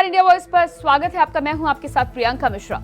नमस्कार, India voice पर स्वागत है आपका। मैं हूं आपके साथ प्रियंका मिश्रा।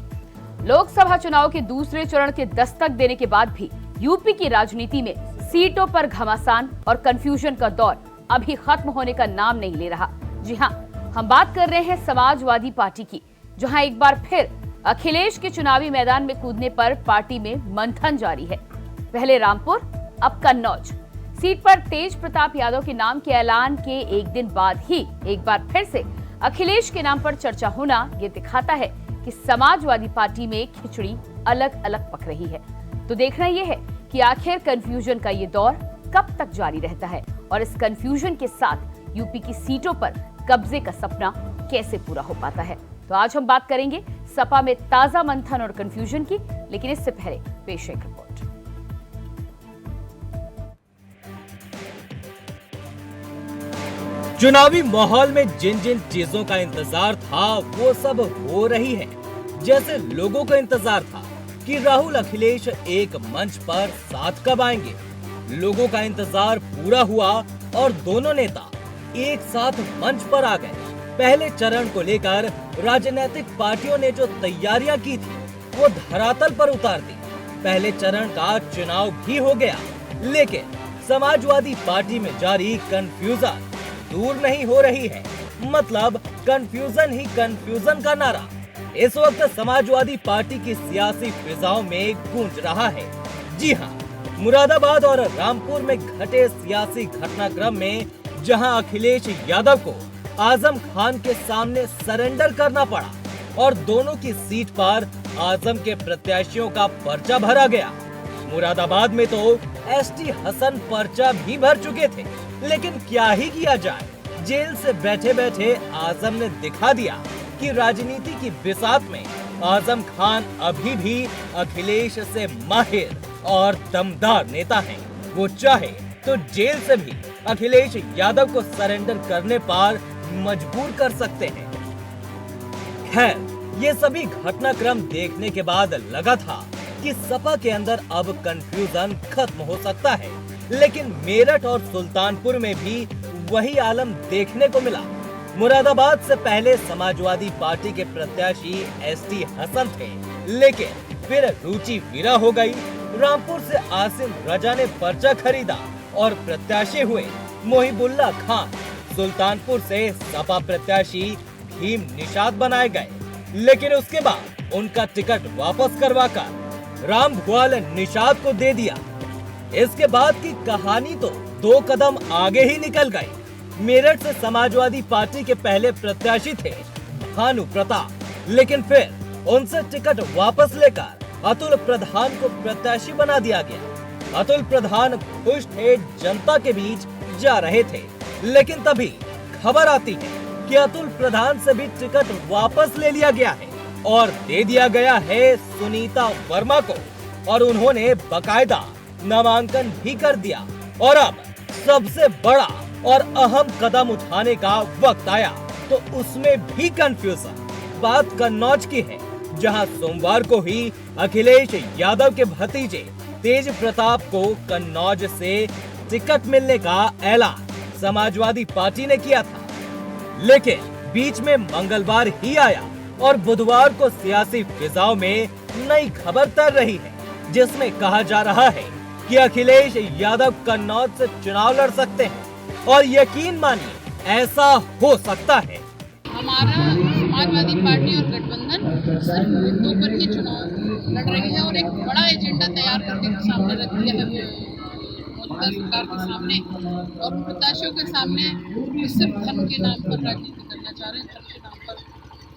लोकसभा चुनाव के दूसरे चरण के दस्तक देने के बाद भी यूपी की राजनीति में सीटों पर घमासान और कंफ्यूजन का दौर अभी खत्म होने का नाम नहीं ले रहा। जी हां, हम बात कर रहे हैं समाजवादी पार्टी की, जहां एक बार फिर अखिलेश के चुनावी मैदान में कूदने पर पार्टी में मंथन जारी है। पहले रामपुर, अब कन्नौज सीट पर तेज प्रताप यादव के नाम के ऐलान के एक दिन बाद ही एक बार फिर से अखिलेश के नाम पर चर्चा होना ये दिखाता है कि समाजवादी पार्टी में खिचड़ी अलग अलग पक रही है। तो देखना यह है कि आखिर कंफ्यूजन का ये दौर कब तक जारी रहता है और इस कंफ्यूजन के साथ यूपी की सीटों पर कब्जे का सपना कैसे पूरा हो पाता है। तो आज हम बात करेंगे सपा में ताजा मंथन और कंफ्यूजन की, लेकिन इससे पहले पेश है एक रिपोर्ट। चुनावी माहौल में जिन जिन चीजों का इंतजार था वो सब हो रही है। जैसे लोगों को इंतजार था कि राहुल अखिलेश एक मंच पर साथ कब आएंगे। लोगों का इंतजार पूरा हुआ और दोनों नेता एक साथ मंच पर आ गए। पहले चरण को लेकर राजनीतिक पार्टियों ने जो तैयारियां की थी वो धरातल पर उतार दी। पहले चरण का चुनाव भी हो गया, लेकिन समाजवादी पार्टी में जारी कंफ्यूजन दूर नहीं हो रही है। मतलब कंफ्यूजन ही कंफ्यूजन का नारा इस वक्त समाजवादी पार्टी की सियासी फिजाओं में गूंज रहा है। जी हां, मुरादाबाद और रामपुर में घटे सियासी घटनाक्रम में जहां अखिलेश यादव को आजम खान के सामने सरेंडर करना पड़ा और दोनों की सीट पर आजम के प्रत्याशियों का पर्चा भरा गया। मुरादाबाद में तो एसटी हसन पर्चा भी भर चुके थे, लेकिन क्या ही किया जाए, जेल से बैठे बैठे आजम ने दिखा दिया कि राजनीति की बिसात में आजम खान अभी भी अखिलेश से माहिर और दमदार नेता हैं। वो चाहे तो जेल से भी अखिलेश यादव को सरेंडर करने पर मजबूर कर सकते हैं। खैर, ये सभी घटनाक्रम देखने के बाद लगा था कि सपा के अंदर अब कंफ्यूजन खत्म हो सकता है, लेकिन मेरठ और सुल्तानपुर में भी वही आलम देखने को मिला। मुरादाबाद से पहले समाजवादी पार्टी के प्रत्याशी एसटी हसन थे, लेकिन फिर रुचि वीरा हो गई। रामपुर से आसिम रजा ने पर्चा खरीदा और प्रत्याशी हुए मोहिबुल्ला खान। सुल्तानपुर से सपा प्रत्याशी भीम निषाद बनाए गए, लेकिन उसके बाद उनका टिकट वापस करवाकर राम भुआल निषाद को दे दिया। इसके बाद की कहानी तो 2 कदम आगे ही निकल गई। मेरठ से समाजवादी पार्टी के पहले प्रत्याशी थे भानु प्रताप, लेकिन फिर उनसे टिकट वापस लेकर अतुल प्रधान को प्रत्याशी बना दिया गया। अतुल प्रधान खुश थे, जनता के बीच जा रहे थे, लेकिन तभी खबर आती है कि अतुल प्रधान से भी टिकट वापस ले लिया गया है और दे दिया गया है सुनीता वर्मा को, और उन्होंने बकायदा नामांकन भी कर दिया। और अब सबसे बड़ा और अहम कदम उठाने का वक्त आया, तो उसमें भी कंफ्यूजन। बात कन्नौज की है, जहां सोमवार को ही अखिलेश यादव के भतीजे तेज प्रताप को कन्नौज से टिकट मिलने का ऐलान समाजवादी पार्टी ने किया था, लेकिन बीच में मंगलवार ही आया और बुधवार को सियासी फिजाओं में नई खबर तर रही है, जिसमें कहा जा रहा है कि अखिलेश यादव कन्नौज से चुनाव लड़ सकते हैं। और यकीन मानिए, ऐसा हो सकता है। हमारा समाजवादी पार्टी और गठबंधन सिर्फ मुद्दों पर ही चुनाव लड़ रही है और एक बड़ा एजेंडा तैयार करके सामने रख दिया है मौजूदा सरकार के सामने और उन प्रत्याशियों के सामने सिर्फ धर्म के नाम पर राजनीति करना चाह रहे हैं, धर्म के नाम पर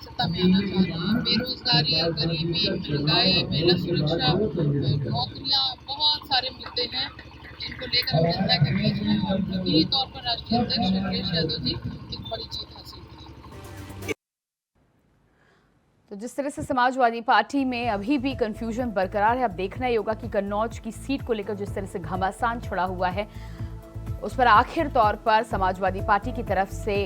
सत्ता में आना चाह रहे हैं। बेरोजगारी, गरीबी, महंगाई, महिला सुरक्षा, नौकरियां, बहुत सारे मुद्दे हैं जिनको लेकर हम जनता के बीच हैं और यकीनी तौर पर राष्ट्रीय अध्यक्ष अखिलेश यादव जी एक बड़ी जीत हासिल की। तो जिस तरह से समाजवादी पार्टी में अभी भी कंफ्यूजन बरकरार है, अब देखना ही होगा कि कन्नौज की सीट को लेकर जिस तरह से घमासान छड़ा हुआ है, उस पर आखिर तौर पर समाजवादी पार्टी की तरफ से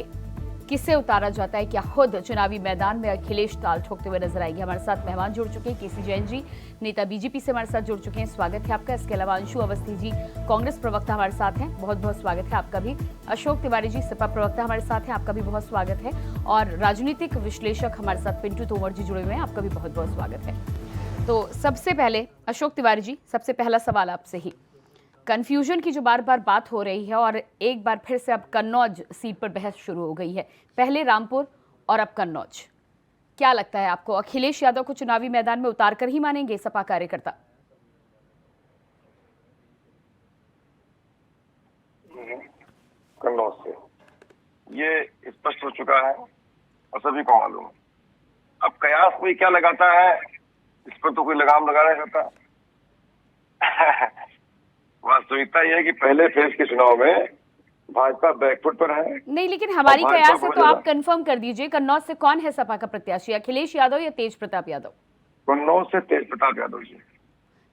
किसे उतारा जाता है, क्या खुद चुनावी मैदान में अखिलेश ताल ठोकते हुए नजर आएंगे। हमारे साथ मेहमान जुड़ चुके हैं, केसी जैन जी नेता बीजेपी से हमारे साथ जुड़ चुके हैं, स्वागत है आपका। इसके अलावा अंशु अवस्थी जी कांग्रेस प्रवक्ता हमारे साथ हैं, बहुत बहुत स्वागत है आपका भी। अशोक तिवारी जी सपा प्रवक्ता हमारे साथ हैं, आपका भी बहुत स्वागत है। और राजनीतिक विश्लेषक हमारे साथ पिंटू तोमर जी जुड़े हुए हैं, आपका भी बहुत बहुत स्वागत है। तो सबसे पहले अशोक तिवारी जी, सबसे पहला सवाल आपसे ही, कंफ्यूजन की जो बार बार बात हो रही है और एक बार फिर से अब कन्नौज सीट पर बहस शुरू हो गई है, पहले रामपुर और अब कन्नौज, क्या लगता है आपको अखिलेश यादव को चुनावी मैदान में उतार कर ही मानेंगे सपा कार्यकर्ता? कन्नौज से ये स्पष्ट हो चुका है और सभी को मालूम है। अब कयास कोई क्या लगाता है, इस पर तो कोई लगाम लगा नहीं सकता। वास्तविकता यह है कि पहले फेज के चुनाव में भाजपा बैकफुट पर है। नहीं, लेकिन हमारी कयास है तो आप कंफर्म कर दीजिए, कन्नौज से कौन है सपा का प्रत्याशी, अखिलेश यादव या तेज प्रताप यादव? कन्नौज से तेज प्रताप यादव जी।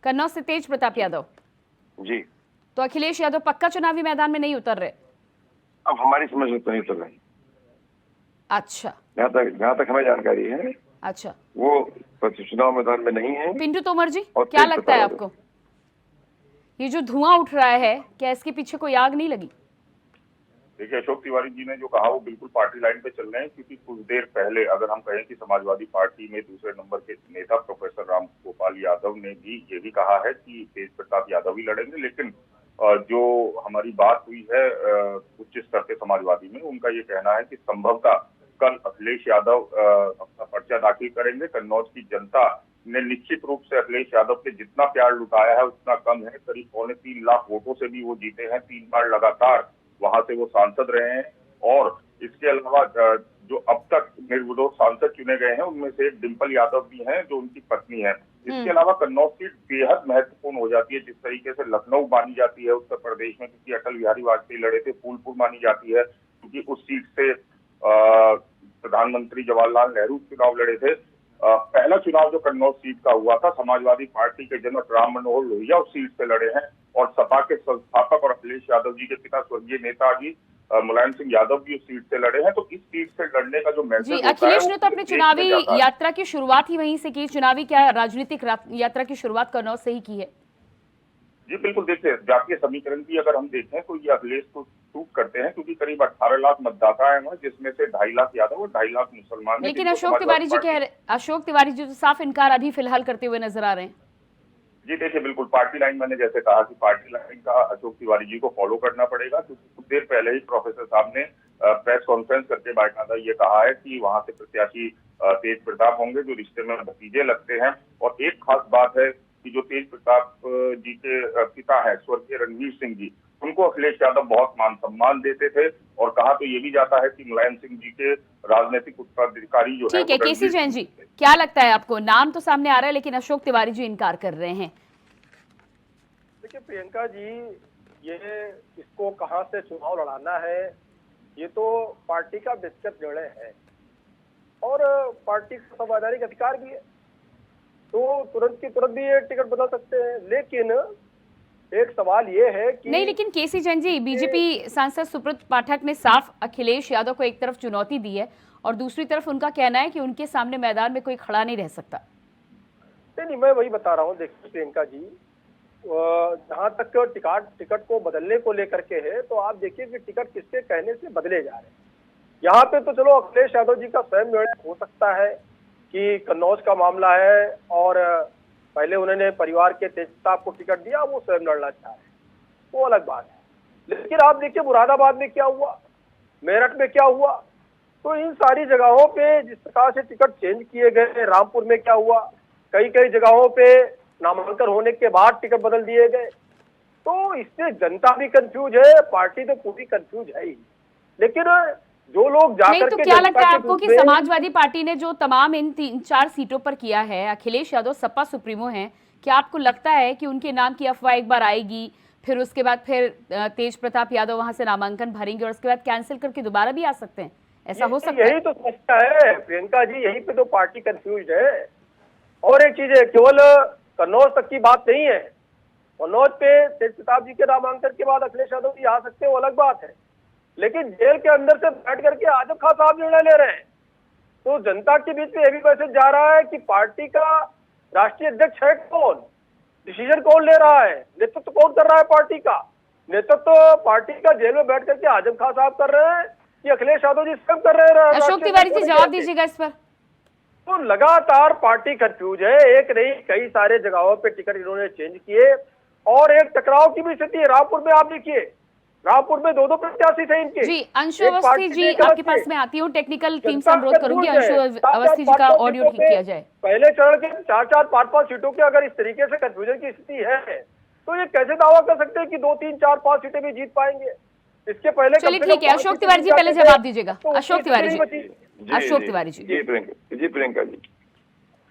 कन्नौज से तेज प्रताप यादव जी। तो अखिलेश यादव पक्का चुनावी मैदान में नहीं उतर रहे? अब हमारी समझ में तो नहीं उतर रही। अच्छा, जहाँ तक हमें जानकारी है, अच्छा, वो चुनाव मैदान में नहीं है। पिंटू तोमर जी, क्या लगता है आपको, ये जो धुआं उठ रहा है, क्या इसके पीछे कोई आग नहीं लगी? देखिए, अशोक तिवारी जी ने जो कहा वो बिल्कुल पार्टी लाइन पे चल रहे हैं, क्योंकि कुछ देर पहले अगर हम कहें कि समाजवादी पार्टी में दूसरे नंबर के नेता प्रोफेसर राम गोपाल यादव ने भी ये भी कहा है कि तेज प्रताप यादव ही लड़ेंगे। लेकिन जो हमारी बात हुई है उच्च स्तर के समाजवादी में, उनका ये कहना है कि संभवतः कल अखिलेश यादव अपना पर्चा दाखिल करेंगे। कन्नौज की जनता ने निश्चित रूप से अखिलेश यादव के जितना प्यार लुटाया है उतना कम है। करीब 3.25 लाख वोटों से भी वो जीते हैं, 3 बार लगातार वहां से वो सांसद रहे हैं। और इसके अलावा जो अब तक निर्विरोध सांसद चुने गए हैं उनमें से एक डिंपल यादव भी हैं जो उनकी पत्नी है। इसके अलावा कन्नौज सीट बेहद महत्वपूर्ण हो जाती है, जिस तरीके से लखनऊ मानी जाती है उत्तर प्रदेश में, क्योंकि अटल बिहारी वाजपेयी लड़े थे। फूलपुर मानी जाती है क्योंकि उस सीट से प्रधानमंत्री जवाहरलाल नेहरू चुनाव लड़े थे। पहला चुनाव जो कन्नौज सीट का हुआ था, समाजवादी पार्टी के जनक राम मनोहर लोहिया उस सीट से लड़े हैं और सपा के संस्थापक और अखिलेश यादव जी के पिता स्वर्गीय नेताजी मुलायम सिंह यादव भी उस सीट से लड़े हैं। तो इस सीट से लड़ने का जो मैसेज होता है, अखिलेश ने तो अपनी चुनावी यात्रा की शुरुआत ही वहीं से की, चुनावी क्या राजनीतिक यात्रा की शुरुआत कन्नौज से ही की है। जी बिल्कुल, देखिए जातीय समीकरण की अगर हम देखें तो ये अखिलेश को चूक करते हैं, क्योंकि करीब 18 लाख मतदाता है वहाँ, जिसमें से 2.5 लाख यादव और 2.5 लाख मुसलमान हैं। लेकिन अशोक तिवारी जी तो साफ इनकार अभी फिलहाल करते हुए नजर आ रहे हैं। जी देखिए, बिल्कुल पार्टी लाइन, मैंने जैसे कहा कि पार्टी लाइन का अशोक तिवारी जी को फॉलो करना पड़ेगा, क्योंकि कुछ देर पहले ही प्रोफेसर साहब ने प्रेस कॉन्फ्रेंस करके बाकायदा ये कहा है कि वहां से प्रत्याशी तेज प्रताप होंगे जो रिश्ते में भतीजे लगते हैं। और एक खास बात है कि जो तेज प्रताप जी के पिता है स्वर्गीय रणवीर सिंह जी, उनको अखिलेश यादव बहुत मान सम्मान देते थे। और कहा तो ये भी जाता है कि मुलायम सिंह जी के राजनीतिक उत्तराधिकारी जो है। ठीक है, केसी जैन जी, क्या लगता है आपको, नाम तो सामने आ रहा है लेकिन अशोक तिवारी जी इनकार कर रहे हैं? देखिए प्रियंका जी, ये इसको कहां से चुनाव लड़ाना है ये तो पार्टी का व्यक्तिगत निर्णय है और पार्टी का संवैधानिक अधिकार भी है, तो तुरंत की तुरंत भी ये टिकट बदल सकते हैं। लेकिन एक सवाल ये है कि नहीं, लेकिन केसी जैन जी, बीजेपी सांसद सुब्रत पाठक ने साफ अखिलेश यादव को एक तरफ चुनौती दी है और दूसरी तरफ उनका कहना है कि उनके सामने मैदान में कोई खड़ा नहीं रह सकता। नहीं, मैं वही बता रहा हूँ। देखिए प्रियंका जी, जहाँ तक टिकट को बदलने को लेकर के है, तो आप देखिए कि टिकट किसके कहने से बदले जा रहे हैं। यहाँ पे तो चलो अखिलेश यादव जी का स्वयं निर्णय हो सकता है कि कन्नौज का मामला है और पहले उन्होंने परिवार के तेज प्रताप को टिकट दिया, वो स्वयं लड़ना चाह रहे हैं, वो अलग बात है। लेकिन आप देखिए मुरादाबाद में क्या हुआ, मेरठ में क्या हुआ, तो इन सारी जगहों पे जिस प्रकार से टिकट चेंज किए गए, रामपुर में क्या हुआ, कई कई जगहों पे नामांकन होने के बाद टिकट बदल दिए गए। तो इससे जनता भी कंफ्यूज है, पार्टी तो पूरी कंफ्यूज है ही। लेकिन जो लोग जाकर तो क्या लगता है आपको कि समाजवादी पार्टी ने जो तमाम इन 3-4 सीटों पर किया है, अखिलेश यादव सपा सुप्रीमो हैं, क्या आपको लगता है कि उनके नाम की अफवाह एक बार आएगी, फिर उसके बाद फिर तेज प्रताप यादव वहां से नामांकन भरेंगे और उसके बाद कैंसिल करके दोबारा भी आ सकते हैं? ऐसा हो सकता है? यही तो समस्या है प्रियंका जी, यही पे तो पार्टी कंफ्यूज है। और एक चीज है, केवल कन्नौज तक की बात नहीं है, कन्नौज पे तेज प्रताप जी के नामांकन के बाद अखिलेश यादव जी आ सकते हैं, वो अलग बात है। लेकिन जेल के अंदर से बैठ करके आजम खान साहब निर्णय ले रहे हैं। तो जनता के बीच में ये भी मैसेज जा रहा है कि पार्टी का राष्ट्रीय अध्यक्ष है कौन, डिसीजन कौन ले रहा है, नेतृत्व कौन कर रहा है पार्टी का। नेतृत्व पार्टी का जेल में बैठ करके आजम खान साहब कर रहे हैं कि अखिलेश यादव जी स्वयं कर रहे हैं। अशोक तिवारी जी जवाब दीजिएगा इस पर। तो लगातार पार्टी कंफ्यूज है, एक नहीं कई सारे जगहों पे टिकट इन्होंने चेंज किए और एक टकराव की भी स्थिति है। रामपुर में आप देखिए, रामपुर में दो प्रत्याशी थे इनके। जी अंशु अवस्थी जी आपके पास मैं आती हूँ, टेक्निकल टीम से अनुरोध करूंगी अंशु अवस्थी जी का ऑडियो ठीक किया जाए। पहले चरण के 4-4, 5-5 सीटों के अगर इस तरीके से कंफ्यूजन की स्थिति है तो ये कैसे दावा कर सकते हैं कि 2, 3, 4, 5 सीटें भी जीत पाएंगे। इसके पहले चलिए ठीक है, अशोक तिवारी जी पहले जवाब दीजिएगा। अशोक तिवारी जी, अशोक तिवारी जी। जी प्रियंका जी,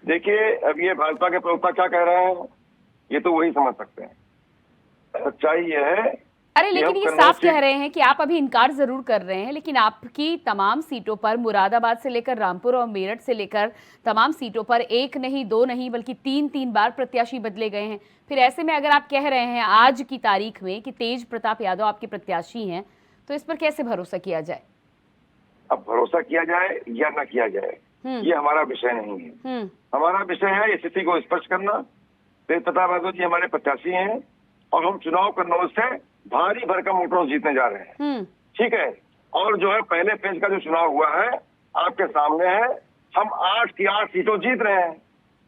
देखिए अब ये भाजपा के प्रवक्ता क्या कह रहे हैं ये तो वही समझ सकते हैं। सच्चाई ये है, अरे लेकिन ये साफ कह रहे हैं कि आप अभी इनकार जरूर कर रहे हैं, लेकिन आपकी तमाम सीटों पर मुरादाबाद से लेकर रामपुर और मेरठ से लेकर तमाम सीटों पर 1 नहीं 2 नहीं बल्कि 3 बार प्रत्याशी बदले गए हैं। फिर ऐसे में अगर आप कह रहे हैं आज की तारीख में कि तेज प्रताप यादव आपके प्रत्याशी हैं, तो इस पर कैसे भरोसा किया जाए? अब भरोसा किया जाए या न किया जाए ये हमारा विषय नहीं है। हमारा विषय है स्थिति को स्पष्ट करना। तेज प्रताप यादव जी हमारे प्रत्याशी हैं और हम चुनाव कन्नौज से भारी भरकम वोटों जीतने जा रहे हैं। ठीक है, और जो है पहले फेज का जो चुनाव हुआ है आपके सामने है, हम 8 की 8 सीटों जीत रहे हैं।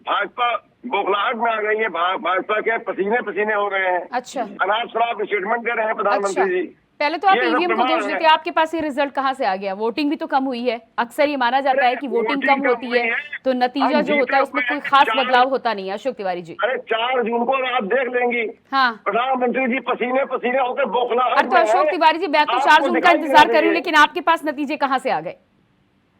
भाजपा बौखलाहट में आ गई है, भाजपा के पसीने पसीने हो गए हैं। अच्छा, अनाप शराब स्टेटमेंट दे रहे हैं प्रधानमंत्री अच्छा। जी। पहले तो आप ये ईवीएम को प्रमाण दोष है। देते, आपके पास ये रिजल्ट कहाँ से आ गया? वोटिंग भी तो कम हुई है। अक्सर ये माना जाता है कि वोटिंग कम होती है तो नतीजा जो होता है उसमें कोई खास बदलाव होता नहीं है। अशोक तिवारी जी, अरे 4 जून को आप देख लेंगी, हाँ प्रधानमंत्री जी पसीने पसीने होकर बौखलाहट अरे तो में अशोक हैं। तिवारी जी, मैं तो 4 जून का इंतजार कर रही हूँ, लेकिन आपके पास नतीजे कहाँ से आ गए?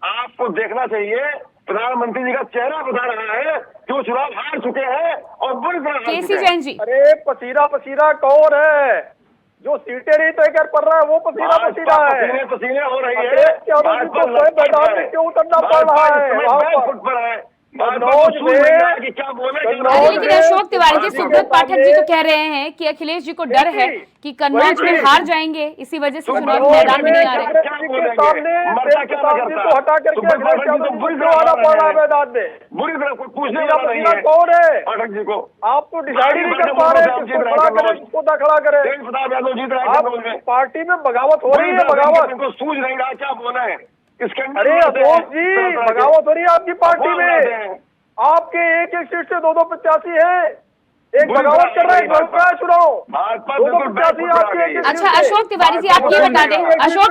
आपको देखना चाहिए, प्रधानमंत्री जी का चेहरा बता रहा है कि वो चुनाव हार चुके हैं और बुरी तरह हार केसी चुके हैं। जैन जी, अरे पसीना कौन है? जो सीटें नहीं तय कर पा रहा है वो पसीना है। पसीने पसीने हो रही है। अखिलेश यादव जी को स्वयं मैदान में क्यों उतरना पड़ रहा है? वहाँ पर कन्नौज में क्या बोले अरे लेकिन अशोक तिवारी जी, सुब्रत पाठक जी तो कह रहे हैं कि अखिलेश जी को डर है कि कन्नौज में हार जाएंगे, इसी वजह से चुनाव के मैदान में नहीं आ रहे। हटा करके अखिलेश यादव जी को आना पड़ रहा है मैदान में। बुरी तरह कोई पूछने वाला नहीं है कौन है? पाठक जी को आप तो डिसाइड ही नहीं कर पा रहे किसको खड़ा करें, किसको ना खड़ा करें। तेज प्रताप यादव जीत रहे हैं आप कन्नौज में। पार्टी में बगावत हो रही है, बगावत। इनको सूझ नहीं रहा क्या बोला है इसके अंदर। अरे अशोक जी, बगावत हो रही है आपकी पार्टी में। आपके एक सीट से 2 प्रत्याशी हैं, एक बगावत कर रहे हैं, चुनाव भाजपा 2 प्रत्याशी आपके। अच्छा अशोक तिवारी जी, आप ये बता दें, अशोक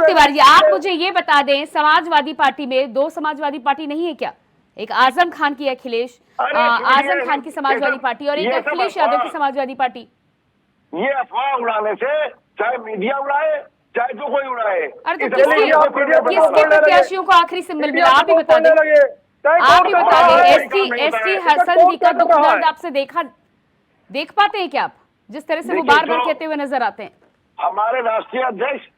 तिवारी जी आप मुझे ये बता दें, समाजवादी पार्टी में 2 समाजवादी पार्टी नहीं है क्या? एक आजम खान की अखिलेश, आजम खान की समाजवादी पार्टी और एक अखिलेश यादव की समाजवादी पार्टी। ये अफवाह उड़ाने से चाहे मीडिया उड़ाए चाहे जो कोई उड़ाए। अरे तो किसके प्रत्याशियों को आखिरी सिंबल मिला? आप ही बता दें, आप ही बता दें। एसटी हसन जी का दुख दर्द आपसे देख पाते हैं क्या आप, जिस तरह से वो बार बार कहते हुए नजर आते हैं? हमारे राष्ट्रीय अध्यक्ष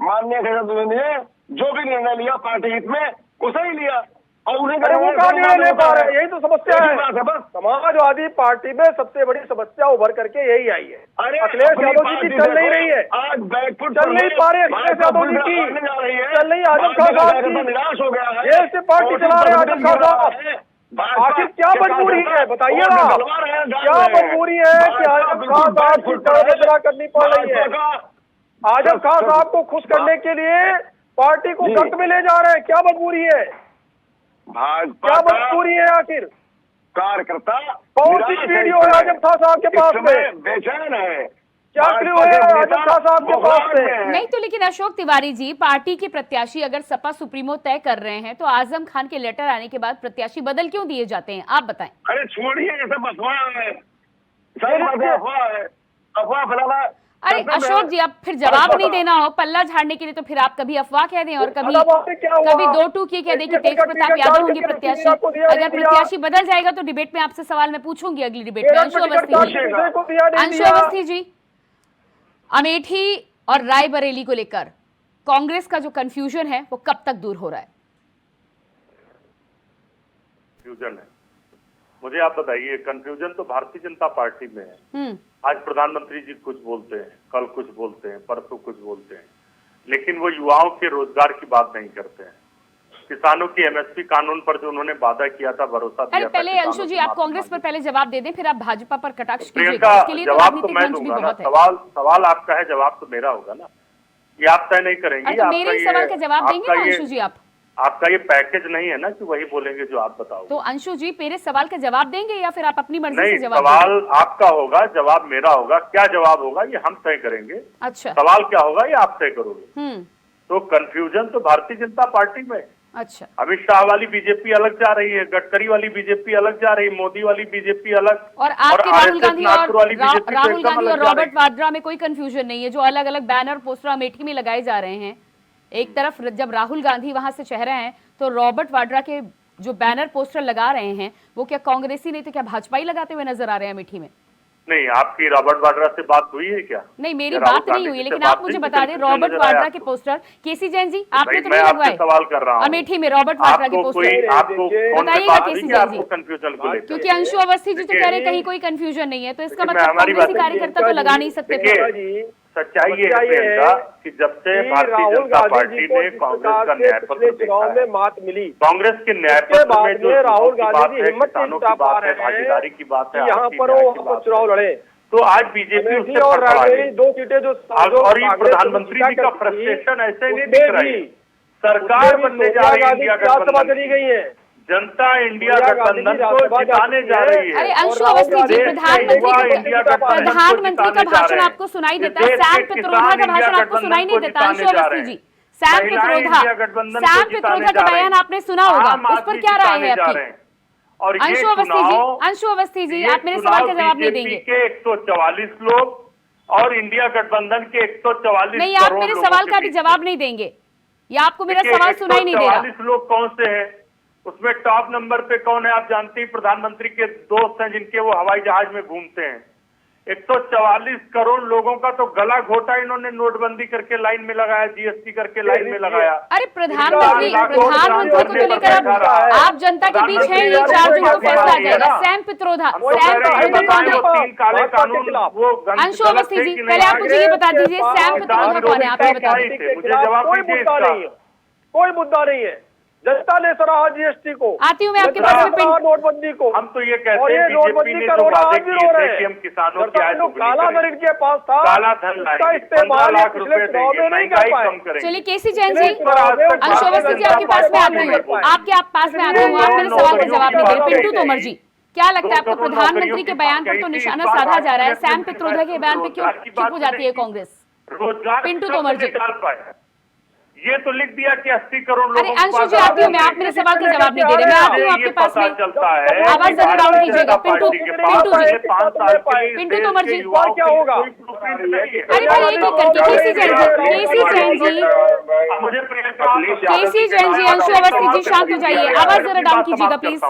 माननीय अखिलेश ने जो भी निर्णय लिया पार्टी हित में उसे ही लिया और उन्हें वो कहाँ निर्णय ले पा रहे हैं? यही तो समस्या है। बस समाजवादी पार्टी में सबसे बड़ी समस्या उभर करके यही आई है। अरे अखिलेश यादव जी की चल नहीं रही है, आज बैकफुट चल नहीं पा रहे अखिलेश यादव जी की, चल नहीं आजम खान साहब की, निराश हो गया है। ये से पार्टी चला रहे आजम खान साहब। आखिर क्या मजबूरी है बताइए ना, क्या मजबूरी है कि आजम खान साहब की तरह करनी पड़ रही है? आजम खान साहब को खुश करने के लिए पार्टी को गत में ले जा रहे हैं, क्या मजबूरी है? भाजपा क्या मजबूरी है आखिर? कार्यकर्ता कौन सी वीडियो है आजम खान साहब के पास में? बेचैन है, क्या क्लियर है आजम खान साहब के पास में? नहीं तो लेकिन अशोक तिवारी जी, पार्टी के प्रत्याशी अगर सपा सुप्रीमो तय कर रहे हैं तो आजम खान के लेटर आने के बाद प्रत्याशी बदल क्यों दिए जाते हैं, आप बताएं। अरे छोड़िए, ये सब अफवाह है, अफवाह है, अफवाह फैलाना। अरे अशोक जी, अब फिर जवाब नहीं देना हो पल्ला झाड़ने के लिए तो फिर आप कभी अफवाह कह दें और कभी 2-2 कह दें कि तेज प्रताप यादव होंगे प्रत्याशी। अगर प्रत्याशी बदल जाएगा तो डिबेट में आपसे सवाल मैं पूछूंगी अगली डिबेट में। अंशु अवस्थी जी, अमेठी और रायबरेली को लेकर कांग्रेस का जो कंफ्यूजन है वो कब तक दूर हो रहा है? कंफ्यूजन है, मुझे आप बताइए। कंफ्यूजन तो भारतीय जनता पार्टी में है। आज प्रधानमंत्री जी कुछ बोलते हैं, कल कुछ बोलते हैं, परसों कुछ बोलते हैं, लेकिन वो युवाओं के रोजगार की बात नहीं करते हैं। किसानों की एमएसपी कानून पर जो उन्होंने वादा किया था, भरोसा दिया था। पहले अंशु जी आप कांग्रेस पर पहले जवाब दे दें, फिर आप भाजपा पर कटाक्ष कीजिएगा। प्रियंका, इसके लिए तो जवाब तो राजनीतिक मैं मंच भी दूंगा ना। बहुत है। सवाल आपका है, जवाब तो मेरा होगा ना। ये आप तय नहीं करेंगी। तो मेरे सवाल का जवाब देंगे ना अंशु जी आप? आपका ये पैकेज नहीं है ना कि वही बोलेंगे जो आप बताओ। तो अंशु जी मेरे सवाल का जवाब देंगे या फिर आप अपनी मर्जी नहीं, से जवाब सवाल आपका होगा, जवाब मेरा होगा। क्या जवाब होगा ये हम तय करेंगे। अच्छा, सवाल क्या होगा ये आप तय करोगे। तो कंफ्यूजन तो भारतीय जनता पार्टी में। अच्छा, अमित शाह वाली बीजेपी अलग जा रही है, गडकरी वाली बीजेपी अलग जा रही है, मोदी वाली बीजेपी अलग, और आपके राहुल गांधी राहुल और रॉबर्ट वाड्रा में कोई कंफ्यूजन नहीं है। जो अलग अलग बैनर पोस्टर अमेठी में लगाए जा रहे हैं, एक तरफ जब राहुल गांधी वहां से चेहरा है तो रॉबर्ट वाड्रा के जो बैनर पोस्टर लगा रहे हैं वो क्या कांग्रेसी नहीं तो क्या भाजपाई लगाते हुए नजर आ रहे हैं अमेठी में? नहीं, आपकी रॉबर्ट वाड्रा से बात हुई है क्या? नहीं, मेरी बात नहीं हुई, लेकिन आप मुझे बता दें रॉबर्ट वाड्रा के पोस्टर। केसी जैन जी आपने तो नहीं लगवाए? सवाल कर रहा हूं अमेठी में रॉबर्ट वाड्रा के पोस्टर बताइएगा केसी जैन जी, कंफ्यूजन को लेकर। क्योंकि अंशु अवस्थी जी तो कह रहे हैं कहीं कोई कंफ्यूजन नहीं है, तो इसका मतलब कांग्रेसी कार्यकर्ता तो लगा नहीं सकते थे। सच्चाई ये है प्रियंका कि जब से भारतीय जनता पार्टी ने कांग्रेस का न्यायपत्र चुनाव में मात मिली, कांग्रेस के न्यायपत्र में जो राहुल गांधी जी हिम्मत किसानों की बात है, भागीदारी की बात है, यहाँ पर वो चुनाव लड़े, तो आज बीजेपी उससे और पकड़ा गई। 2 सीटें जो और ये प्रधानमंत्री जी का फ्रस्ट्रेशन ऐसे नहीं दिख रही। सरकार बनने जा रही है इंडिया गठबंधन चली गई है, जनता इंडिया गठबंधन को जिताने जा रही है। अरे अंशु अवस्थी जी, प्रधानमंत्री का भाषण आपको सुनाई देता है, सैम पित्रोदा का भाषण आपको सुनाई नहीं देता? अंशु अवस्थी जी, सैम पित्रोदा का बयान आपने सुना होगा, उस पर क्या राय है आपकी? और अंशु अवस्थी जी आप मेरे सवाल का जवाब नहीं देंगे। 144 लोग और इंडिया गठबंधन के 144 नहीं, आप मेरे सवाल का भी जवाब नहीं देंगे, या आपको मेरा सवाल सुनाई नहीं दे रहा? 144 लोग कौन से हैं? उसमें टॉप नंबर पे कौन है? आप जानती हैं, प्रधानमंत्री के दोस्त हैं जिनके वो हवाई जहाज में घूमते हैं। 144 करोड़ लोगों का तो गला घोटा इन्होंने नोटबंदी करके लाइन में लगाया, जीएसटी करके लाइन में लगाया। अरे प्रधानमंत्री को तो लेकर आप जनता के बीच हैं, ये 4 जून को फैसला आ जाएगा। सैम पित्रोदा कौन है? काले कानून वो अंशु अवस्थी जी पहले आप मुझे ये बता दीजिए, सैम पित्रोदा कौन है? आप ये बता दीजिए। मुझे जवाब दीजिए इसका। कोई मुद्दा नहीं है, जनता ने सराहा जीएसटी को, आती हूँ मैं आपके पास में नोटबंदी को। हम तो ये कहते हैं बीजेपी ने जो वादे किए थे कि हम किसानों की आय दोगुनी काला धन इनके पास था, काला धन लाएंगे, 15 लाख रुपए देंगे, महंगाई कम करेंगे। चलिए केसी जैन जी, अंशु अवस्थी जी आपके पास में आती हूँ, आपके पास में आती हूँ, आप मेरे सवाल का जवाब नहीं दे रहे। पिंटू तोमर जी, क्या लगता है आपको प्रधानमंत्री के बयान पर तो निशाना साधा जा रहा है, सैम पित्रोदा के बयान पे क्यों चुप हो जाती है कांग्रेस? पिंटू तोमर जी, ये तो लिख दिया कि 80 करोड़ लोगों। अरे अंशु जी आती हूँ मैं, आप मेरे सवाल का जवाब नहीं दे रहे। मैं आती हूँ आपके पास में, चलता है, आवाज जरा डाउन कीजिएगा। पिंटू जी, पिंटू तोमर जी, क्या होगा? अरे भाई एक करके केसी जैन जी, अंशु अवस्थी जी शांत हो जाइए, आवाज जरा डाउन कीजिएगा प्लीज।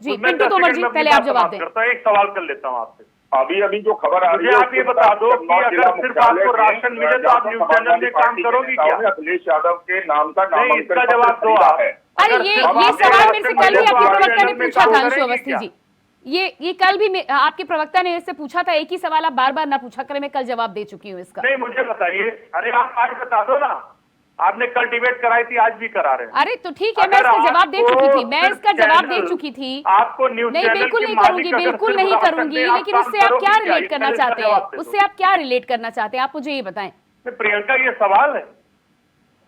जी पिंटू तोमर जी पहले आप जवाब दें। एक सवाल कर लेता हूँ आपसे। अभी जो खबर आ रही है, आप ये बता दो कि अगर सिर्फ आपको राशन मिले तो आप न्यूज चैनल में काम करोगी क्या? अखिलेश यादव के नाम का नहीं, इसका जवाब दो आप। अरे ये सवाल मेरे से कल भी आपके प्रवक्ता ने पूछा था अंशु अवस्थी जी, ये कल भी आपके प्रवक्ता ने इससे पूछा था, एक ही सवाल आप बार बार ना पूछा करें, मैं कल जवाब दे चुकी हूँ इसका। नहीं मुझे बताइए, अरे आप आज बता दो ना, आपने कल डिबेट कराई थी, आज भी करा रहे हैं। अरे तो ठीक है, मैं इसका जवाब दे चुकी थी, मैं इसका जवाब दे चुकी थी। आपको न्यूज नहीं बिल्कुल नहीं करूंगी, बिल्कुल नहीं करूंगी, लेकिन उससे आप क्या रिलेट करना चाहते हैं? उससे आप क्या रिलेट करना चाहते हैं, आप मुझे ये बताएं। प्रियंका ये सवाल है,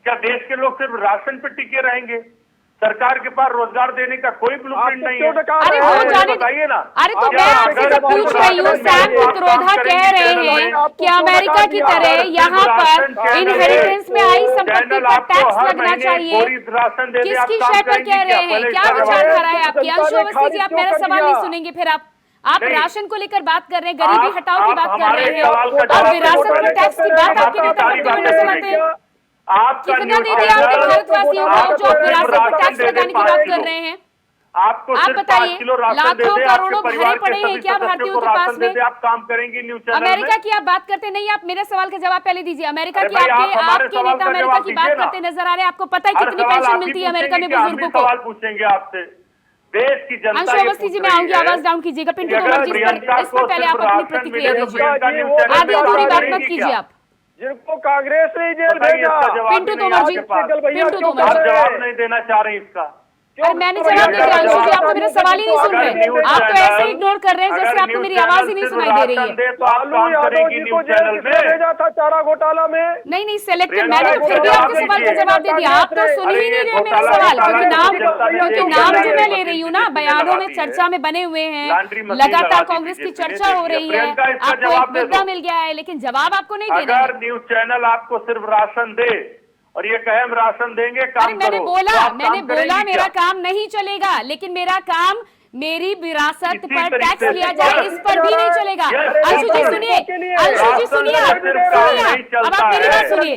क्या देश के लोग सिर्फ राशन पे टिके रहेंगे? सरकार के पास रोजगार देने का कोई ब्लूप्रिंट नहीं है। अरे हो जाने बताइए ना। अरे तो मैं आपसे जब पूछ रही हूँ, सैम पित्रोदा कह रहे हैं कि अमेरिका की तरह यहाँ पर इनहेरिटेंस में आई संपत्ति पर टैक्स लगना चाहिए, किसकी शय पर कह रहे हैं? क्या विचारधारा है आपकी? अंशु अवस्थी जी आप मेरा सवाल नहीं सुनेंगे, फिर आप राशन को लेकर बात कर रहे हैं, गरीबी हटाओ की बात कर रहे हैं, और विरासत पर टैक्स की बात आपके नेता करते हुए नजर आते हैं। कितना दे दिया आपने भारतवासियों को जो विरासत पर टैक्स लगाने की बात कर रहे हैं? आप बताइए, लाखों करोड़ों भरे पड़े हैं क्या भारतीयों के पास में? आप काम करेंगे न्यूज चैनल में। अमेरिका की आप बात करते नहीं, आप मेरे सवाल का जवाब पहले दीजिए। अमेरिका की आपके नेता अमेरिका की बात करते नजर आ रहे हैं, आपको पता है कितनी पेंशन मिलती है अमेरिका में बुजुर्गों को? सवाल पूछेंगे आपसे, देश की जनता अंशु ये अवस्थी पूछ जी, मैं रही आऊंगी, है आवाज डाउन कीजिएगा। पिंटू कि तोमर अगर जी, प्रियंका इस पर को पहले आप सिर्फ अपनी राशन प्रतिक्रिया मिले तो दीजिए। प्रियंका न्यूज़ चैनल आधी में अधूरी बात करेंगी मत कीजिए क्या? आप। जिनको कांग्रेस ने जेल बताइए, भेजा, इसका जवाब पिंटू भी नहीं तोमर जी, आपके पास। पिंटू तोमर आप जी, जवाब नहीं देना चाह रहे हैं इसका। अरे मैंने जवाब दे दिया अंशु जी, आप तो मेरा सवाल ही नहीं सुन रहे। आप तो ऐसे इग्नोर कर रहे हैं जैसे आपको मेरी आवाज ही नहीं सुनाई दे रही है। तो आप काम करेंगी न्यूज़ चैनल में। भेजा था चारा घोटाला में। नहीं सेलेक्टेड, प्रियंका मैंने तो फिर भी आपके सवाल का जवाब दे दिया। आप तो सुन ही नहीं रहे मेरा सवाल, क्योंकि नाम जो मैं ले रही हूँ ना, बयानों में चर्चा में बने हुए हैं, लगातार कांग्रेस की चर्चा हो रही है, आपको एक मुद्दा मिल गया है, लेकिन जवाब आपको नहीं देना है। अगर न्यूज़ चैनल आपको सिर्फ राशन दे और ये कहे हम राशन देंगे, अरे काम मैंने करो, बोला, तो आप मैंने काम बोला करेंगी मेरा क्या? काम नहीं चलेगा, लेकिन मेरा काम मेरी विरासत इसी पर तरीके टैक्स लिया से जाए, इस पर भी नहीं चलेगा। अंशु जी सुनिए, अंशु जी सुनिए, अब आप मेरी बात सुनिए।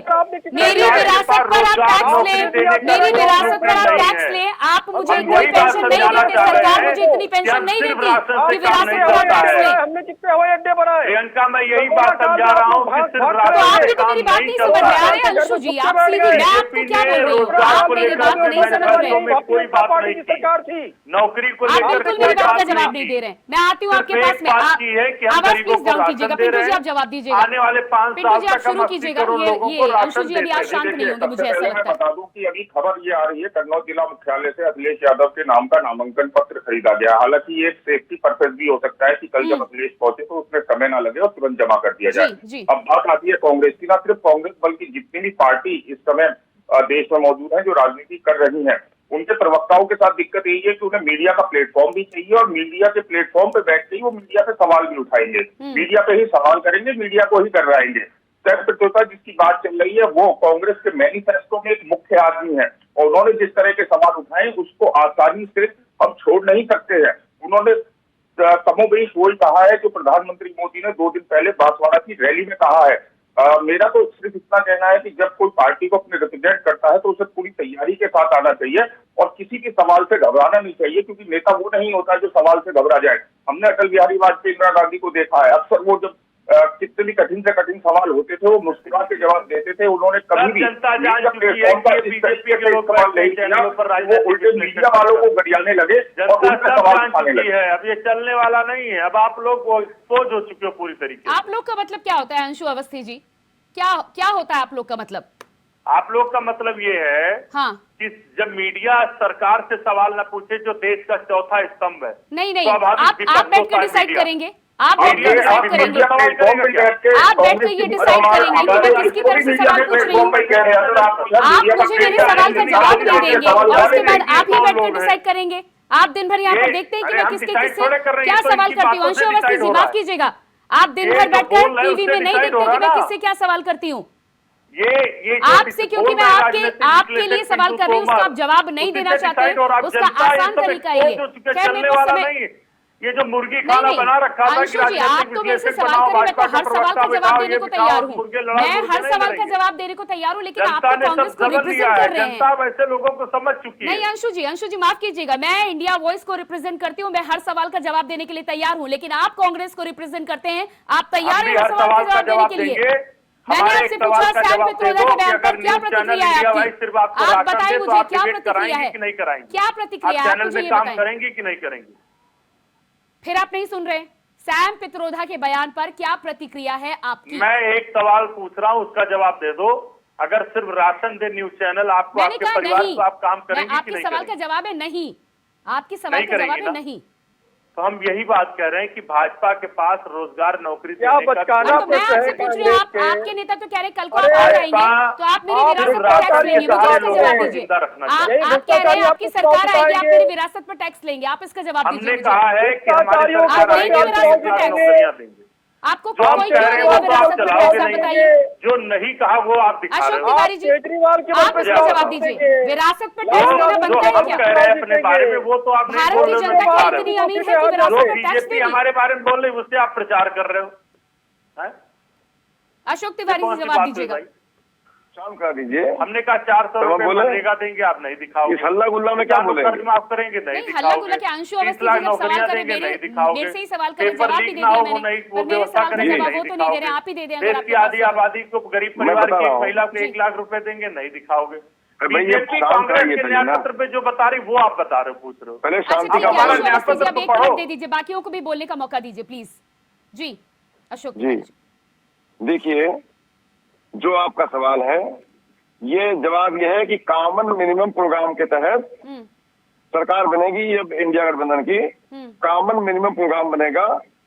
मेरी विरासत पर आप टैक्स ले, मेरी विरासत पर आप टैक्स ले, आप मुझे कोई पेंशन नहीं देते, सरकार मुझे इतनी पेंशन नहीं देती कि विरासत पर आप टैक्स ले। हमने कितने हवाई अड्डे बनाए। प्रियंका, मैं यही बात समझा रहा हूँ कि सिर्फ तो राशन आप से भी तो काम मेरी बात नहीं नहीं समझ रहे। चलता अरे है। अंशु जी, आप सीधी, मैं आपको क्या बोल रही हूँ, आप मेरी बात नहीं समझ रहे। कोई बात नहीं थी। सरकार थी। नौकरी को आप लेकर बिल्कुल कोई मेरी बात का बात जवाब नहीं नहीं थी। दे रहे हैं। मैं आती हूँ आपके सिर्फ पास एक में, बात की है कि हम आवाज गरीबों प्लीज को डाउन राशन कीजिएगा। दे पिंटू रहे जी हैं। आप जवाब दीजिएगा। आने वाले 5 पिंटू साल जी आप तक हम शुरू 80 कीजिएगा। करोड़ लोगों ये को अंशु राशन जी अभी देते आज हैं। शांत नहीं होंगे, मुझे ऐसा मैं लगता है। बता दूं कि अभी खबर ये आ रही है, कन्नौज जिला मुख्यालय से अखिलेश यादव के नाम का नामांकन पत्र खरीदा गया। हालांकि ये सेफ्टी पर्पज भी हो सकता है कि कल जब अखिलेश पहुंचे तो उसमें समय ना लगे और तुरंत जमा कर दिया जाए। जी। अब बात आती है कांग्रेस की। ना सिर्फ कांग्रेस बल्कि जितनी भी पार्टी इस समय देश में मौजूद है जो राजनीति कर रही है, उनके प्रवक्ताओं के साथ दिक्कत यही है कि उन्हें मीडिया का प्लेटफॉर्म भी चाहिए और मीडिया के प्लेटफॉर्म पे बैठ के ही वो मीडिया पे सवाल भी उठाएंगे, मीडिया पे ही सवाल करेंगे, मीडिया को ही करवाएंगे। सैम पित्रोदा जिसकी बात चल रही है वो कांग्रेस के मैनिफेस्टो में एक मुख्य आदमी है और उन्होंने जिस तरह के सवाल उठाए उसको आसानी से हम छोड़ नहीं सकते हैं। उन्होंने कमोबेश वही कहा है जो प्रधानमंत्री मोदी ने 2 दिन पहले बांसवाड़ा की रैली में कहा है। मेरा तो सिर्फ इतना कहना है कि जब कोई पार्टी को अपने रिप्रेजेंट करता है तो उसे पूरी तैयारी के साथ आना चाहिए और किसी के सवाल से घबराना नहीं चाहिए, क्योंकि नेता वो नहीं होता जो सवाल से घबरा जाए। हमने अटल बिहारी वाजपेयी, इंदिरा गांधी को देखा है, अक्सर वो जब कितने भी कठिन से कठिन सवाल होते थे वो मुस्कुरा के जवाब देते थे। उन्होंने कभी भी जनता जान चुकी है प्लेटफॉर्म पर कि इस तरीके बीजेपी के लोग सवाल नहीं किया, वो उल्टे मीडिया वालों को गरियाने लगे और जनता उनके सब सवाल जान उठाने चुकी लगे। है। अब ये चलने वाला नहीं है। अब आप लोग वो एक्सपोज हो चुके हो पूरी तरीके से। आप लोग का मतलब क्या होता है अंशु अवस्थी जी? क्या होता है आप लोग का मतलब? आप लोग का मतलब ये है हाँ, कि जब मीडिया सरकार से सवाल न पूछे जो देश का चौथा स्तंभ है, नहीं तो अब आप बैठ कर डिसाइड करेंगे, आप बैठ कर मीडिया- डिसाइड करेंगे, मीडिया प्लेटफॉर्म पे बैठ के आप बैठ कर ये डिसाइड करेंगे कि मैं किसकी तरफ से सवाल पूछ रही हूँ। आप मुझे मेरे सवाल का जवाब नहीं देंगे और उसके बाद आप ही बैठ कर डिसाइड करेंगे। आप दिन भर यहाँ पर देखते हैं कि मैं किससे क्या सवाल करती हूँ। अंशु अवस्थी जी माफ कीजिएगा, आप दिन भर बैठकर टीवी में नहीं देखते कि मैं किससे क्या सवाल करती हूँ। ये आपसे, क्योंकि मैं आपके लिए सवाल कर रही हूँ, उसका आप जवाब नहीं देना चाहते, उसका आसान तरीका है ये। खैर मेरे पास समय, ये जो मुर्गी खाना नहीं, बना रखा था अंशु जी आप तो मेरे से सवाल करें, मैं तो हर सवाल का जवाब देने को तैयार हूँ, मैं हर सवाल का जवाब देने को तैयार हूँ, लेकिन आप तो कांग्रेस को रिप्रेजेंट कर रहे हैं। जनता वैसे लोगों को समझ चुकी है। नहीं अंशु जी माफ कीजिएगा, मैं इंडिया वॉइस को रिप्रेजेंट करती हूँ, मैं हर सवाल का जवाब देने के लिए तैयार हूँ, लेकिन आप कांग्रेस को रिप्रेजेंट करते हैं, आप तैयार हैं हर सवाल का जवाब देने के लिए? मैंने आपसे पूछा सैम पित्रोदा के बयान पर क्या प्रतिक्रिया है आपकी? आप बताएं मुझे क्या प्रतिक्रिया है, क्या प्रतिक्रिया है, आप मुझे ये बताएं। करेंगे कि नहीं करेंगे? फिर आप नहीं सुन रहे। सैम पित्रोदा के बयान पर क्या प्रतिक्रिया है आपकी? मैं एक सवाल पूछ रहा हूँ, उसका जवाब दे दो। अगर सिर्फ राशन दे न्यूज चैनल आपको, आपके परिवार को, आप काम करेंगे कि नहीं? आपके सवाल का जवाब है नहीं, आपके सवाल का जवाब है नहीं। तो हम यही बात कह रहे हैं कि भाजपा के पास रोजगार नौकरी क्या बचकाना तो मैं आपसे पूछ रही हूँ, आपके नेता तो कह रहे कल को आप आ जाएंगे तो आप मेरी विरासत पर टैक्स लेंगे, मुझे इसका जवाब दीजिए। आप कह रहे हैं आपकी सरकार आएगी, आप मेरी विरासत पर टैक्स लेंगे, आप इसका जवाब दीजिए। हमने कहा है कि हमारी आप देंगे विरासत पर टैक्स? आपको जो हम कोई कह क्यों रहे नहीं हैं है वो आप विरासत पर चलाओगे टैक्स? आप नहीं, बताइए। जो नहीं कहा वो आप दिखा रहे अशोक हो। तिवारी जी केजरीवाल के आप इसका जवाब दीजिए, विरासत पर टैक्स देना जो बनता है हम क्या? कह रहे हैं अपने बारे में वो तो आप नहीं भारत बोल की रहे हो, जनता दिखा क्या रहे इतनी हो। अमीर है कि जो विरासत पर टैक्स बीजेपी देगी? हमारे बारे में बोल रही है उससे आप प्रचार कर रहे हो। हैं? अशोक तिवारी कौन जी सी जवाब बात हुई दीजिएगा। भाई? शाम कर दीजिए। हमने कहा 400 तो हम रुपए बोले? मनरेगा देंगे, आप नहीं दिखाओगे। इस हल्ला गुल्ला में क्या बोलेंगे? कर्ज माफ करेंगे, नहीं नहीं हल्ला गुल्ला दिखाओगे। के अंशु 30 अवस्थी लाख जी जब सवाल नौकरियां कर देंगे, नहीं मेरे दिखाओगे। से ही सवाल कर पेपर जवाब भी लीक दे ना दिया हो, वो मैंने, नहीं, वो पर मेरे व्यवस्था सवाल का करेंगे, जवाब नहीं वो तो नहीं दे रहे, दिखाओगे। आप ही दे दें अगर देश आपके की आधी पास है। आबादी को, गरीब परिवार बता की रहा एक हूँ। महिला को जी। 1 लाख रुपए देंगे, नहीं दिखाओगे। भाई ये बीजेपी शांत कांग्रेस रहिए के तो न्याय ना, पत्र पे जो बता रही वो आप बता रहे हो, पूछ रहे हो। पहले अच्छा शांति ठीक का है, हमारा अशोक न्याय अवस्थी जी, पत्र अब तो एक पढ़ो। मिनट दे दीजिए, बाकियों को भी बोलने का मौका दीजिए प्लीज। जी अशोक जी जी। देखिए, जो आपका सवाल है ये जवाब ये है कि कॉमन मिनिमम प्रोग्राम के तहत सरकार बनेगी, अब इंडिया गठबंधन की कॉमन मिनिमम प्रोग्राम बनेगा,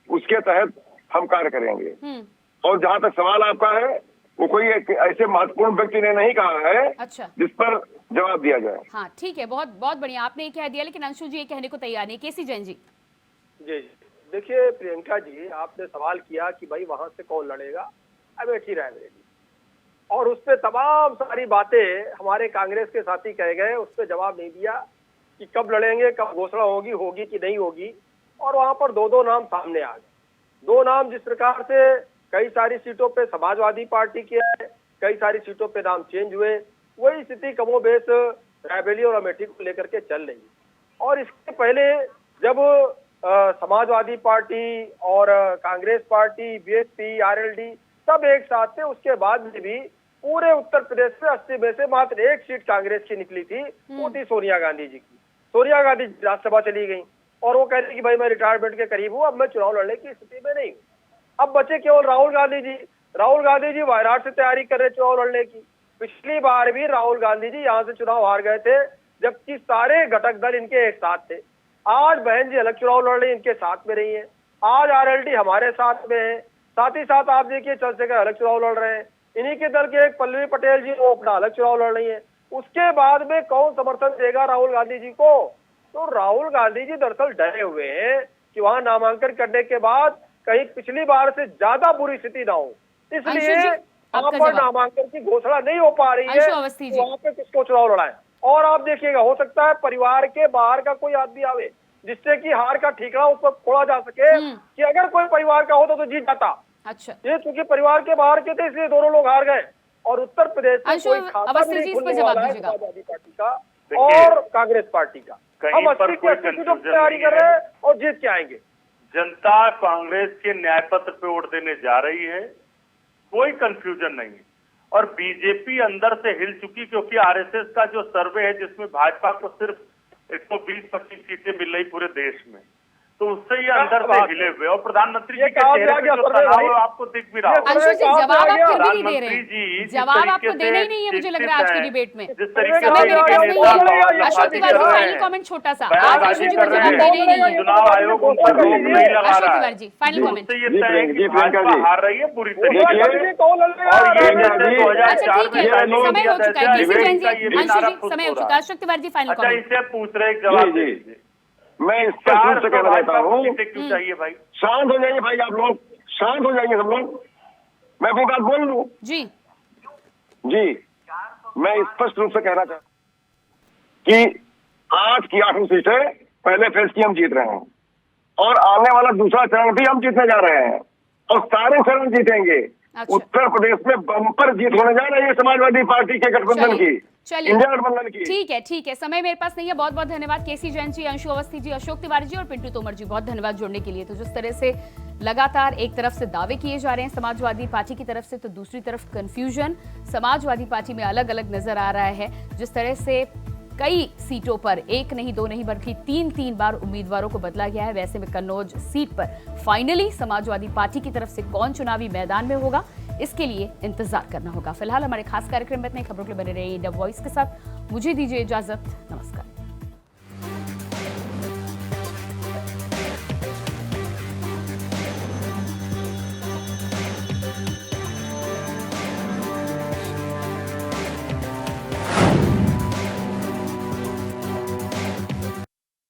उसके तहत हम कार्य करेंगे। और जहां तक सवाल आपका है, वो कोई ऐसे महत्वपूर्ण व्यक्ति ने नहीं कहा है अच्छा जिस पर जवाब दिया जाए। हाँ ठीक है, बहुत बहुत बढ़िया, आपने ये कह दिया, लेकिन अंशु जी ये कहने को तैयार नहीं। केसी जैन जी। जी देखिए प्रियंका जी, आपने सवाल किया कि भाई वहां से कौन लड़ेगा, अमेठी रायबरेली, और उस पर तमाम सारी बातें हमारे कांग्रेस के साथी कह गए, उस पर जवाब नहीं दिया कि कब लड़ेंगे, कब घोषणा होगी कि नहीं होगी। और वहां पर दो नाम सामने आ गए। दो नाम जिस प्रकार से कई सारी सीटों पे समाजवादी पार्टी के है, कई सारी सीटों पे नाम चेंज हुए, वही स्थिति कमोबेश रायबरेली और अमेठी को लेकर के चल रही है। और इसके पहले जब समाजवादी पार्टी और कांग्रेस पार्टी, बीएसपी, आरएलडी सब एक साथ थे, उसके बाद में भी पूरे उत्तर प्रदेश में 80 में से मात्र एक सीट कांग्रेस की निकली थी, वो थी सोनिया गांधी जी की। सोनिया गांधी राज्यसभा चली गई और वो कहती कि भाई मैं रिटायरमेंट के करीब हूँ, अब मैं चुनाव लड़ने की स्थिति में नहीं हूँ। अब बचे केवल राहुल गांधी जी। राहुल गांधी जी वायनाड से तैयारी कर रहे चुनाव लड़ने की। पिछली बार भी राहुल गांधी जी यहाँ से चुनाव हार गए थे, जबकि सारे घटक दल इनके एक साथ थे। आज बहन जी अलग चुनाव लड़ रही, इनके साथ में रही है। आज आरएलडी हमारे साथ में है, साथ ही साथ आप देखिए चंद्रशेखर अलग चुनाव लड़ रहे हैं। इन्हीं के दल के एक पल्लवी पटेल जी वो अपना अलग चुनाव लड़ रही है। उसके बाद में कौन समर्थन देगा राहुल गांधी जी को? तो राहुल गांधी जी दरअसल डरे हुए हैं कि वहां नामांकन करने के बाद कहीं पिछली बार से ज्यादा बुरी स्थिति ना हो, इसलिए वहां पर नामांकन की घोषणा नहीं हो पा रही है। वहां पे किसको चुनाव लड़ाए? और आप देखिएगा, हो सकता है परिवार के बाहर का कोई आदमी आवे जिससे कि हार का ठीकरा उस पर फोड़ा जा सके कि अगर कोई परिवार का होता तो जीत जाता। अच्छा, ये चूंकि परिवार के बाहर के थे इसलिए दोनों लोग हार गए। और उत्तर प्रदेश में कोई खाता भी नहीं खुलने वाला है समाजवादी पार्टी का और कांग्रेस पार्टी का। हम 80 की 80 सीटों की तैयारी कर रहे हैं और जीत के आएंगे। जनता कांग्रेस के न्याय पत्र पे वोट देने जा रही है, कोई कंफ्यूजन नहीं है। और बीजेपी अंदर से हिल चुकी, क्योंकि आरएसएस का जो सर्वे है जिसमें भाजपा को सिर्फ 120-25 सीटें मिल रही पूरे देश में, तो उससे ये अंदर से हिले हुए। और प्रधानमंत्री जी के चेहरे पे जो तनाव है आपको दिख भी रहा होगा। अंशु जी जवाब आप फिर भी नहीं दे रहे प्रधानमंत्री जी हैं, जवाब आपको देना ही नहीं है, मुझे लग रहा है आज की डिबेट में। जिस तरीके समय मेरे पास नहीं है। अशोक तिवारी जी फाइनल कमेंट छोटा सा, आज अंशु जी को जवाब देना ही नहीं है। चुनाव आयोग उन पर रोक नहीं लगा अशोक रहा तिवारी है। जी फाइनल कमेंट। उससे ये तय है कि भाजपा हार रही है पूरी तरीके से। और ये अच्छा ठीक है, समय हो चुका है। केसी जैन जी, अंशु जी समय हो चुका है। अशोक तिवारी जी फाइनल अच्छा, कमेंट। इसे पूछ रहे जवाब दीजिए। मैं इस पर से कहना चाहता हूँ, क्यों चाहिए भाई? शांत हो जाइए भाई, आप लोग शांत हो जाइए सब लोग, मैं अपनी बात बोल लूं। जी जी, मैं स्पष्ट रूप से कहना चाहता हूँ कि 8 की 8 सीटें पहले फेज की हम जीत रहे हैं और आने वाला दूसरा चरण भी हम जीतने जा रहे हैं और सारे चरण जीतेंगे। अच्छा। उत्तर प्रदेश में बम्पर जीत होने जा रही है समाजवादी पार्टी के गठबंधन की, इंडिया गठबंधन की। ठीक है, समय मेरे पास नहीं है। बहुत बहुत धन्यवाद केसी जैन जी, अंशु अवस्थी जी, अशोक तिवारी जी और पिंटू तोमर जी, बहुत धन्यवाद जुड़ने के लिए। तो जिस तरह से लगातार एक तरफ से दावे किए जा रहे हैं समाजवादी पार्टी की तरफ से, तो दूसरी तरफ कंफ्यूजन समाजवादी पार्टी में अलग अलग नजर आ रहा है। जिस तरह से कई सीटों पर एक नहीं दो नहीं बल्कि तीन बार उम्मीदवारों को बदला गया है, वैसे में कन्नौज सीट पर फाइनली समाजवादी पार्टी की तरफ से कौन चुनावी मैदान में होगा, इसके लिए इंतजार करना होगा। फिलहाल हमारे खास कार्यक्रम में इतने खबरों के लिए बने रहिए इंडिया वॉइस के साथ। मुझे दीजिए इजाजत, नमस्कार।